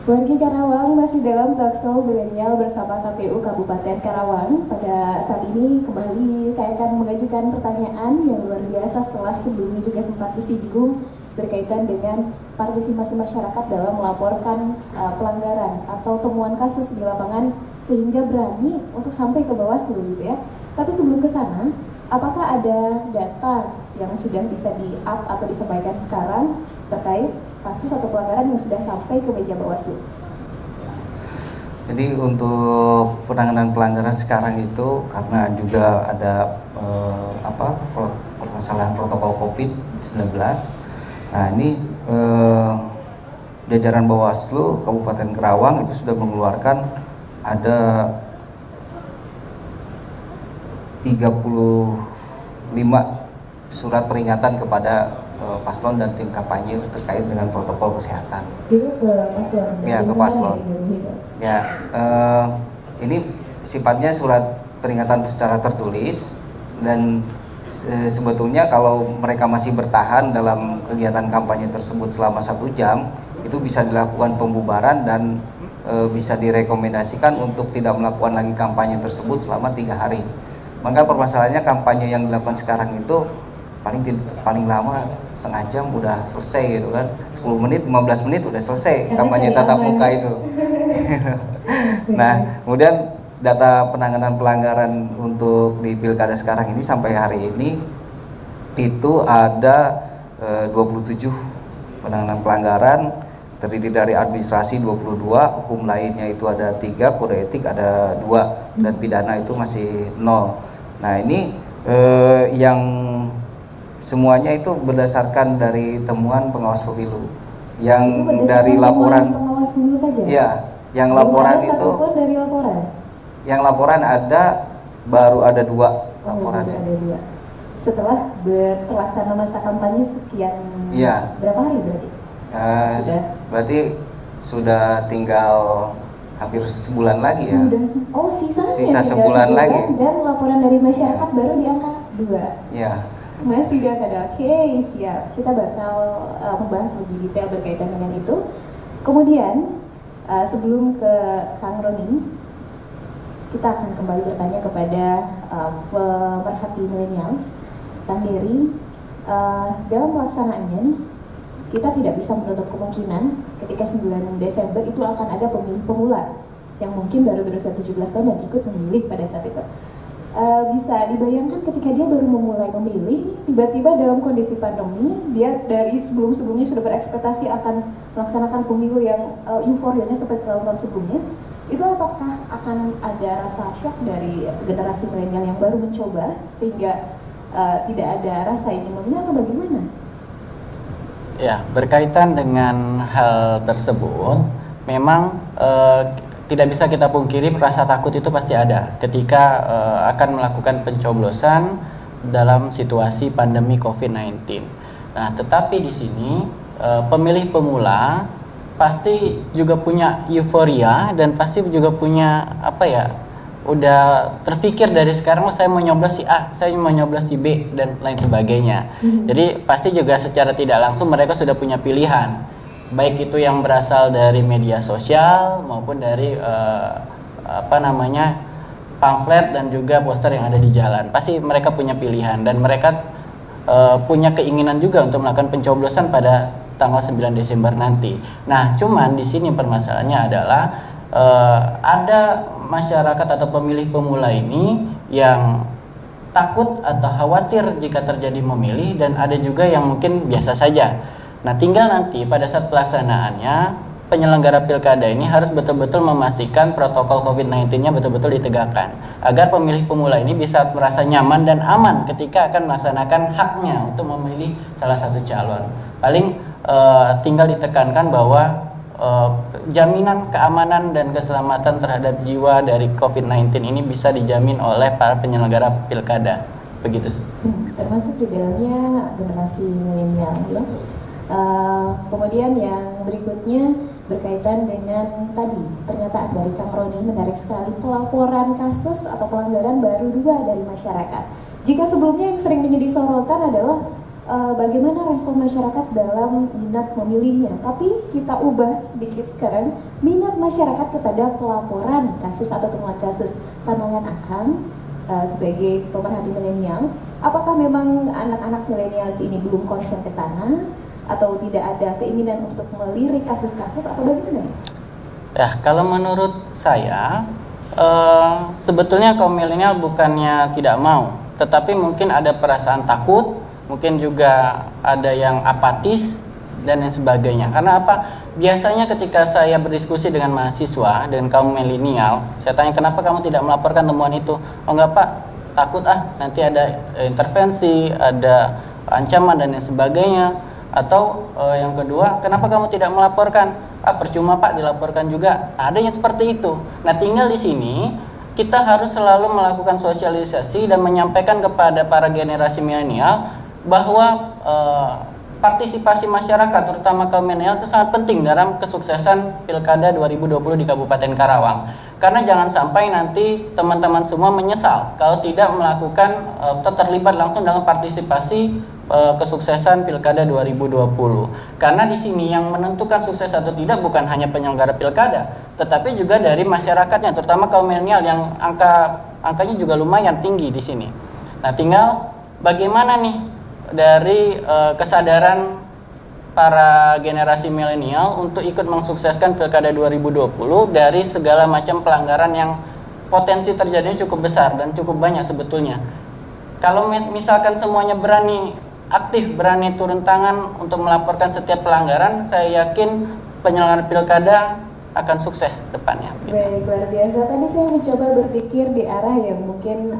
Wargi Karawang masih dalam talkshow milenial bersama KPU Kabupaten Karawang. Pada saat ini kembali saya akan mengajukan pertanyaan yang luar biasa setelah sebelumnya juga sempat disinggung berkaitan dengan partisipasi masyarakat dalam melaporkan pelanggaran atau temuan kasus di lapangan sehingga berani untuk sampai ke Bawaslu gitu ya. Tapi sebelum ke sana, apakah ada data yang sudah bisa di-up atau disampaikan sekarang terkait kasus atau pelanggaran yang sudah sampai ke meja Bawaslu? Jadi untuk penanganan pelanggaran sekarang itu karena juga ada permasalahan protokol COVID-19. Nah ini jajaran Bawaslu Kabupaten Karawang itu sudah mengeluarkan ada 35 surat peringatan kepada paslon dan tim kampanye terkait dengan protokol kesehatan. Itu ke paslon? Ya, ke paslon. Ya, ini sifatnya surat peringatan secara tertulis dan sebetulnya kalau mereka masih bertahan dalam kegiatan kampanye tersebut selama 1 jam, itu bisa dilakukan pembubaran dan bisa direkomendasikan untuk tidak melakukan lagi kampanye tersebut selama 3 hari. Maka permasalahannya kampanye yang dilakukan sekarang itu paling lama setengah jam udah selesai gitu kan, 10 menit 15 menit udah selesai kampanye tatap muka itu. Nah kemudian data penanganan pelanggaran untuk di pilkada sekarang ini sampai hari ini itu ada 27 penanganan pelanggaran, terdiri dari administrasi 22, hukum lainnya itu ada 3, kode etik ada 2, dan pidana itu masih 0. Nah ini yang semuanya itu berdasarkan dari temuan pengawas pemilu yang dari laporan pengawas pemilu saja. Ya, yang laporan ada itu dari laporan. Yang laporan baru ada 2 laporan. Ada 2. Setelah terlaksana masa kampanye sekian berapa hari berarti? Berarti sudah tinggal hampir sebulan lagi ya. Sisa sebulan lagi. Dan laporan dari masyarakat baru di angka 2. Ya. Masih gak ada. Oke, siap. Kita bakal membahas lebih detail berkaitan dengan itu. Kemudian sebelum ke Kang Roni, kita akan kembali bertanya kepada pemerhati millennials, Kang Dery. Dalam pelaksanaannya nih, kita tidak bisa menutup kemungkinan ketika 9 Desember itu akan ada pemilih pemula yang mungkin baru berusia 17 tahun dan ikut memilih pada saat itu. Bisa dibayangkan ketika dia baru memulai memilih, tiba-tiba dalam kondisi pandemi, dia dari sebelum-sebelumnya sudah berekspektasi akan melaksanakan pemilu yang euforianya seperti tahun-tahun sebelumnya. Itu apakah akan ada rasa shock dari generasi milenial yang baru mencoba sehingga tidak ada rasa ingin memilih atau bagaimana? Ya, berkaitan dengan hal tersebut, memang tidak bisa kita pungkiri rasa takut itu pasti ada ketika akan melakukan pencoblosan dalam situasi pandemi COVID-19. Nah, tetapi di sini pemilih pemula pasti juga punya euforia dan pasti juga punya udah terpikir dari sekarang, saya mau nyoblos si A, saya mau nyoblos si B dan lain sebagainya. Jadi pasti juga secara tidak langsung mereka sudah punya pilihan, baik itu yang berasal dari media sosial maupun dari pamflet dan juga poster yang ada di jalan. Pasti mereka punya pilihan dan mereka punya keinginan juga untuk melakukan pencoblosan pada tanggal 9 Desember nanti. Nah, cuman di sini permasalahannya adalah ada masyarakat atau pemilih pemula ini yang takut atau khawatir jika terjadi memilih, dan ada juga yang mungkin biasa saja. Nah, tinggal nanti pada saat pelaksanaannya penyelenggara pilkada ini harus betul-betul memastikan protokol COVID-19-nya betul-betul ditegakkan agar pemilih pemula ini bisa merasa nyaman dan aman ketika akan melaksanakan haknya untuk memilih salah satu calon. Paling tinggal ditekankan bahwa jaminan keamanan dan keselamatan terhadap jiwa dari COVID-19 ini bisa dijamin oleh para penyelenggara pilkada. Begitu. Termasuk di dalamnya generasi milenial ya. Kemudian yang berikutnya berkaitan dengan tadi pernyataan dari Kang Roni, menarik sekali, pelaporan kasus atau pelanggaran baru 2 dari masyarakat. Jika sebelumnya yang sering menjadi sorotan adalah bagaimana respon masyarakat dalam minat memilihnya. Tapi kita ubah sedikit sekarang, minat masyarakat kepada pelaporan kasus atau temuan kasus. Pandangan Akang sebagai pemerhati milenials, apakah memang anak-anak milenials ini belum konsen ke sana atau tidak ada keinginan untuk melirik kasus-kasus atau bagaimana nih? Ya, kalau menurut saya sebetulnya kaum milenial bukannya tidak mau, tetapi mungkin ada perasaan takut, mungkin juga ada yang apatis dan lain sebagainya. Karena apa? Biasanya ketika saya berdiskusi dengan mahasiswa dan kaum milenial, saya tanya kenapa kamu tidak melaporkan temuan itu? Oh enggak Pak, takut nanti ada intervensi, ada ancaman dan lain sebagainya. Atau yang kedua, kenapa kamu tidak melaporkan? Percuma Pak, dilaporkan juga. Ada yang seperti itu. Nah, tinggal di sini kita harus selalu melakukan sosialisasi dan menyampaikan kepada para generasi milenial bahwa partisipasi masyarakat, terutama kaum milenial, itu sangat penting dalam kesuksesan Pilkada 2020 di Kabupaten Karawang. Karena jangan sampai nanti teman-teman semua menyesal kalau tidak melakukan atau terlibat langsung dalam partisipasi kesuksesan Pilkada 2020. Karena di sini yang menentukan sukses atau tidak bukan hanya penyelenggara Pilkada, tetapi juga dari masyarakatnya, terutama kaum milenial yang angkanya juga lumayan tinggi di sini. Nah, tinggal bagaimana nih dari kesadaran para generasi milenial untuk ikut mensukseskan Pilkada 2020 dari segala macam pelanggaran yang potensi terjadinya cukup besar dan cukup banyak sebetulnya. Kalau misalkan semuanya berani aktif, berani turun tangan untuk melaporkan setiap pelanggaran, saya yakin penyelenggaraan Pilkada akan sukses depannya. Baik, luar biasa. Tadi saya mencoba berpikir di arah yang mungkin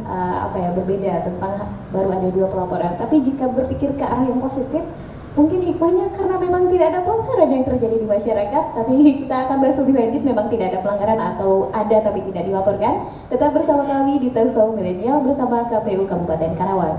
berbeda tentang baru ada 2 pelaporan. Tapi jika berpikir ke arah yang positif, mungkin hikmahnya karena memang tidak ada pelanggaran yang terjadi di masyarakat. Tapi kita akan bahas lebih lanjut, memang tidak ada pelanggaran atau ada tapi tidak dilaporkan. Tetap bersama kami di Talkshow Milenial bersama KPU Kabupaten Karawang.